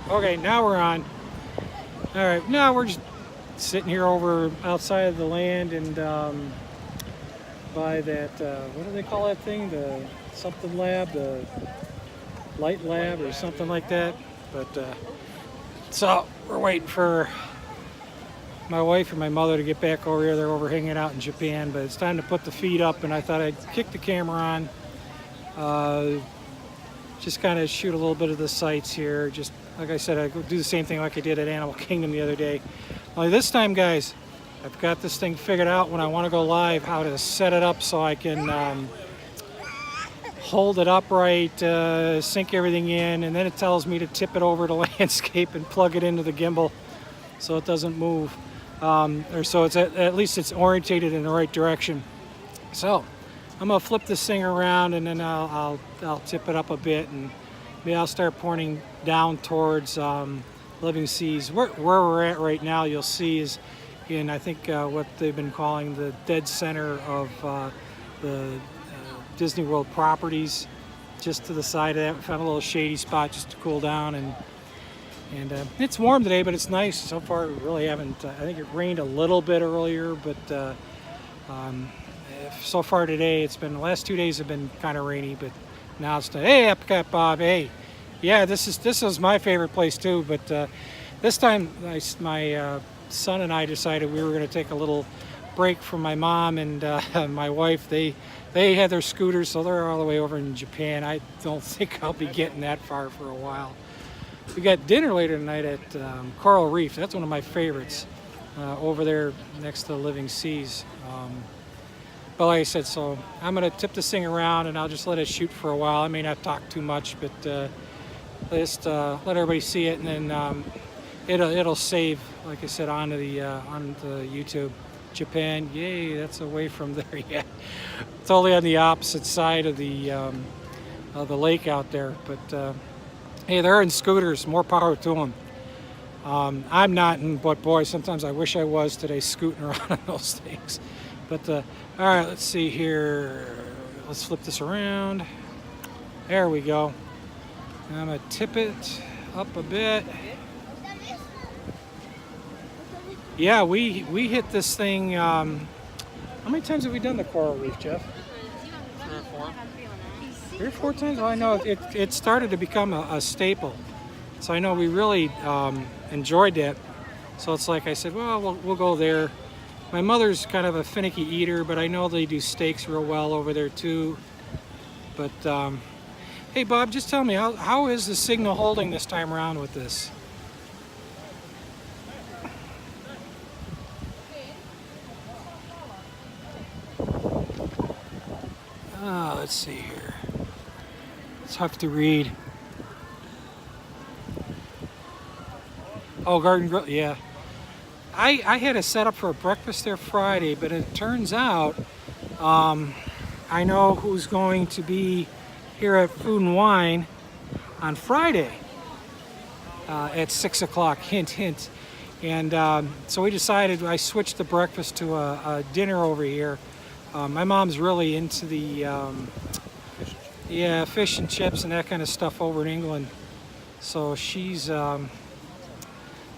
Okay, now we're on. All right, now we're just sitting here over outside of the land and by that, what do they call that thing? The something lab, the light lab or something like that. But so we're waiting for my wife and my mother to get back over here. They're over hanging out in Japan, but it's time to put the feed up, and I thought I'd kick the camera on. Just kind of shoot a little bit of the sights here. Just like I said, I do the same thing like I did at Animal Kingdom the other day. Only this time, guys, I've got this thing figured out when I want to go live, how to set it up so I can hold it upright, sink everything in, and then it tells me to tip it over to landscape and plug it into the gimbal so it doesn't move. Or so it's at least it's orientated in the right direction. So I'm gonna flip this thing around and then I'll tip it up a bit and maybe I'll start pointing down towards Living Seas. Where we're at right now, you'll see is in I think what they've been calling the dead center of the Disney World properties. Just to the side of that, we found a little shady spot just to cool down and it's warm today, but it's nice. So far, we really haven't. I think it rained a little bit earlier, but so far today, it's been the last 2 days have been kind of rainy. But now it's hey Epcot Bob, hey, yeah, this is my favorite place too. But this time, my son and I decided we were going to take a little break from my mom and my wife. They had their scooters, so they're all the way over in Japan. I don't think I'll be getting that far for a while. We got dinner later tonight at Coral Reef. That's one of my favorites over there next to Living Seas. But like I said, so I'm going to tip this thing around and I'll just let it shoot for a while. I may not talk too much, but just let everybody see it, and then it'll save, like I said, onto the YouTube. Japan, yay! That's away from there. Yeah, totally on the opposite side of the lake out there, but. Hey, they're in scooters. More power to them. I'm not, but boy, sometimes I wish I was today scooting around on those things. But all right, let's see here. Let's flip this around. There we go. I'm gonna tip it up a bit. Yeah, we hit this thing. How many times have we done the Coral Reef, Jeff? 3 or 4 times? Well, I know it started to become a staple. So I know we really enjoyed that. So it's like I said, well, we'll go there. My mother's kind of a finicky eater, but I know they do steaks real well over there too. But hey, Bob, just tell me, how is the signal holding this time around with this? Let's see here. It's tough to read. Oh, Garden Grill, yeah. I had a set up for a breakfast there Friday, but it turns out I know who's going to be here at Food and Wine on Friday at 6 o'clock, hint, hint. And so we decided, I switched the breakfast to a dinner over here. My mom's really into the fish and chips and that kind of stuff over in England. So she's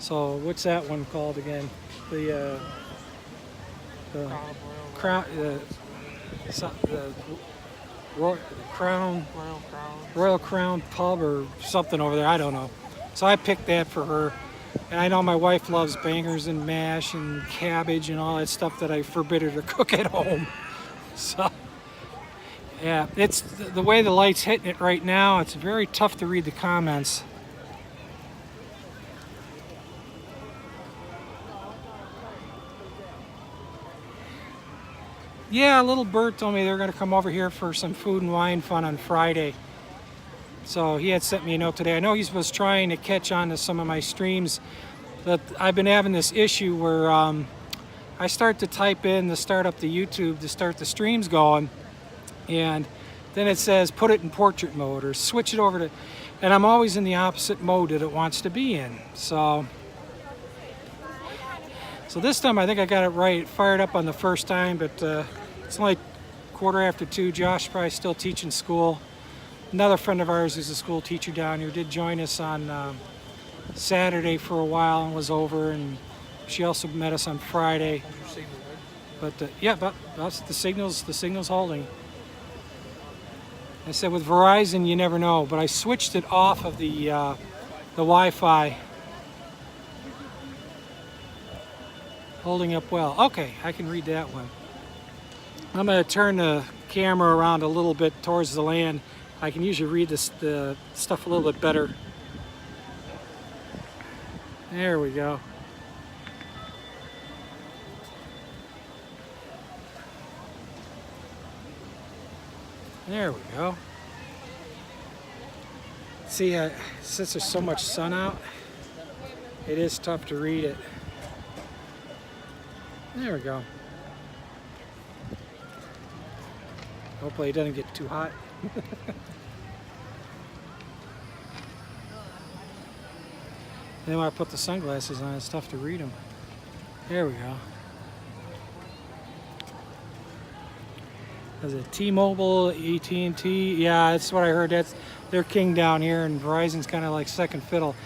so what's that one called again? The crown, Royal Crown Pub or something over there. I don't know. So I picked that for her. And I know my wife loves bangers and mash and cabbage and all that stuff that I forbid her to cook at home. So, yeah, it's the way the light's hitting it right now. It's very tough to read the comments. Yeah, little Bert told me they're going to come over here for some food and wine fun on Friday. So he had sent me a note today. I know he was trying to catch on to some of my streams, but I've been having this issue where I start to type in to start up the YouTube to start the streams going, and then it says put it in portrait mode or switch it over to, and I'm always in the opposite mode that it wants to be in. So this time I think I got it right, fired up on the first time, but it's only 2:15. Josh probably still teaching school. Another friend of ours who's a school teacher down here did join us on Saturday for a while and was over, and she also met us on Friday. How's your signal, man? But yeah, but the signal's holding. I said with Verizon, you never know, but I switched it off of the Wi-Fi. Holding up well. Okay, I can read that one. I'm going to turn the camera around a little bit towards the land. I can usually read the stuff a little bit better. There we go. There we go. See, since there's so much sun out, it is tough to read it. There we go. Hopefully it doesn't get too hot. Then when I put the sunglasses on, it's tough to read them. There we go. Is it T-Mobile, AT&T? Yeah, that's what I heard. They're king down here, and Verizon's kind of like second fiddle.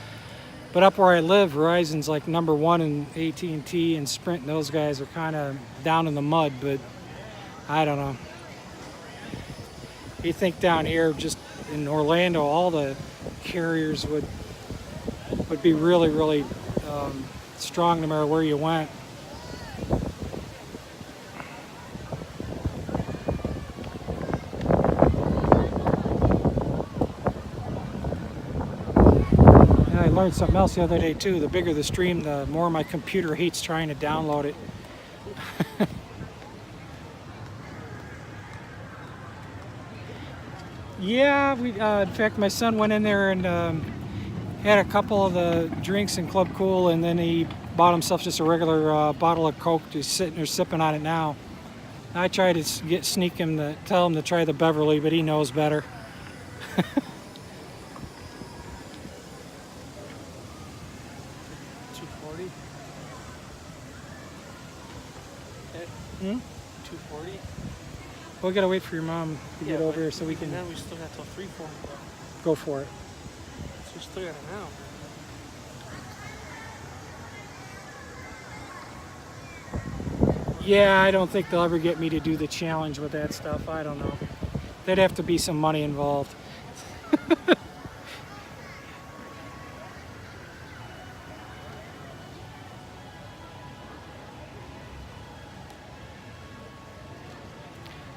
But up where I live, Verizon's like number one, and AT&T and Sprint and those guys are kind of down in the mud, but I don't know. You think down here, just in Orlando, all the carriers would be really, really strong no matter where you went. I learned something else the other day too. The bigger the stream, the more my computer hates trying to download it. Yeah, in fact, my son went in there and had a couple of the drinks in Club Cool, and then he bought himself just a regular bottle of Coke. He's sitting there sipping on it now. I tried to sneak him to tell him to try the Beverly, but he knows better. 240. 240. We gotta wait for your mom to get over here so we can. Now we still got till 3:40. Go for it. So we still got an hour. Yeah, I don't think they'll ever get me to do the challenge with that stuff. I don't know. There'd have to be some money involved.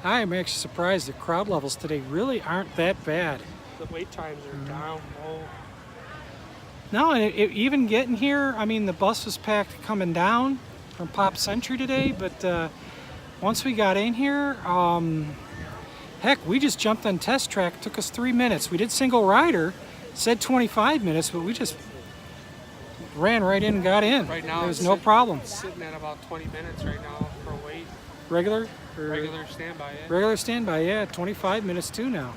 I am actually surprised the crowd levels today really aren't that bad. The wait times are down low. No, and even getting here, I mean, the bus was packed coming down from Pop Century today, but once we got in here, heck, we just jumped on test track. It took us 3 minutes. We did single rider, said 25 minutes, but we just ran right in and got in. Right now, there was no problem. Sitting at about 20 minutes right now for wait. Regular? Regular standby, yeah. Regular standby, yeah. 25 minutes too now.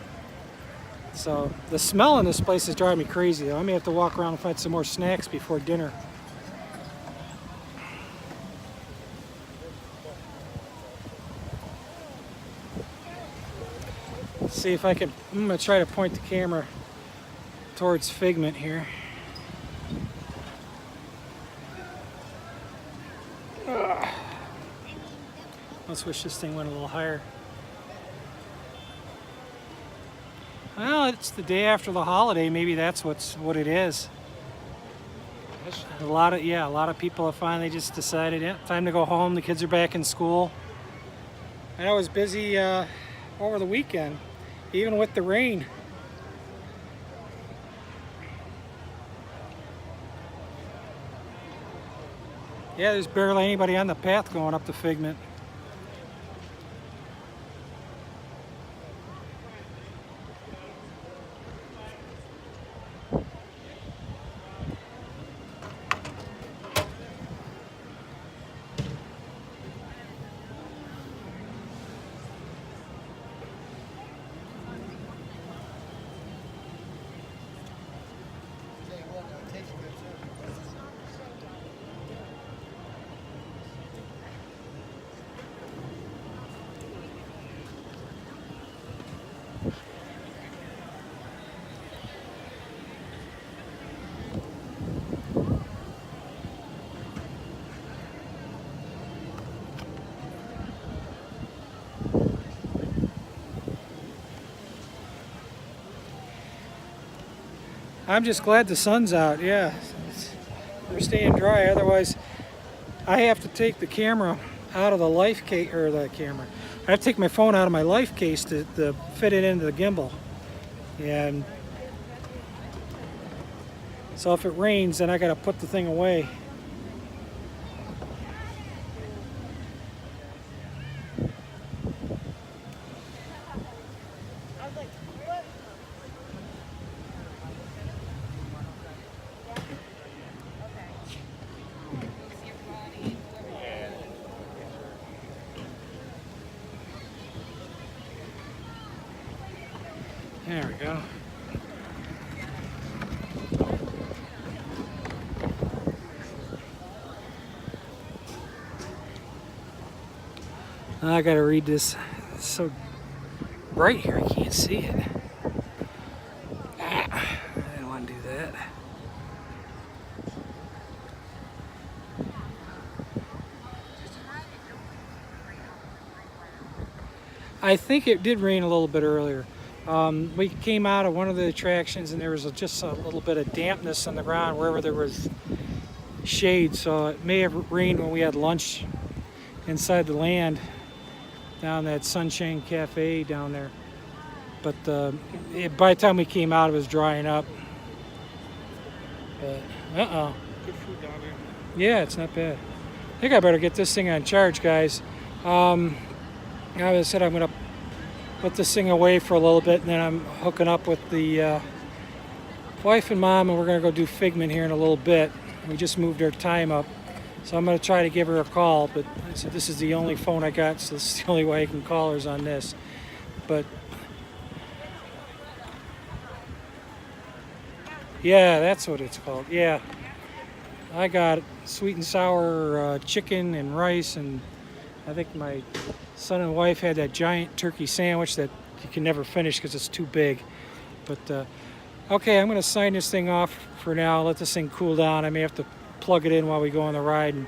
So the smell in this place is driving me crazy, though. I may have to walk around and find some more snacks before dinner. Let's see if I can. I'm going to try to point the camera towards Figment here. Let's wish this thing went a little higher. Well, it's the day after the holiday. Maybe that's what it is. A lot of people have finally just decided, yeah, time to go home. The kids are back in school. And I was busy over the weekend, even with the rain. Yeah, there's barely anybody on the path going up to Figment. I'm just glad the sun's out. Yeah, we're staying dry. Otherwise, I have to take the camera out of the life case, or the camera. I have to take my phone out of my life case to fit it into the gimbal. And so if it rains, then I got to put the thing away. There we go. I gotta read this. It's so bright here, I can't see it. I didn't want to do that. I think it did rain a little bit earlier. We came out of one of the attractions and there was just a little bit of dampness on the ground wherever there was shade, so it may have rained when we had lunch inside the land down that Sunshine Cafe down there. But by the time we came out, it was drying up. But, Good food down there. yeah, it's not bad. I think I better get this thing on charge, guys. I said I'm gonna put this thing away for a little bit, and then I'm hooking up with the wife and mom, and we're gonna go do Figment here in a little bit. We just moved our time up, so I'm gonna try to give her a call, but I said this is the only phone I got, so this is the only way I can call her is on this. But yeah, that's what it's called. Yeah, I got sweet and sour chicken and rice, and I think my son and wife had that giant turkey sandwich that you can never finish because it's too big. But okay, I'm going to sign this thing off for now. Let this thing cool down. I may have to plug it in while we go on the ride. And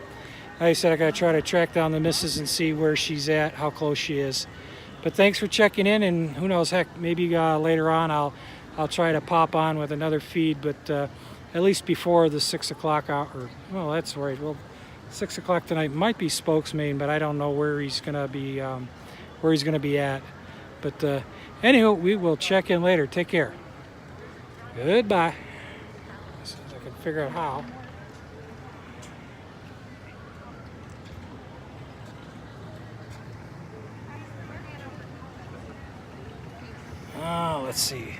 like I said, I got to try to track down the missus and see where she's at, how close she is. But thanks for checking in, and who knows, heck, maybe later on I'll try to pop on with another feed, but at least before the 6 o'clock hour. Well, that's right. Well, 6 o'clock tonight might be spokesman, but I don't know where he's gonna be at. But anywho, we will check in later. Take care. Goodbye. As soon as I can figure out how. Oh, let's see.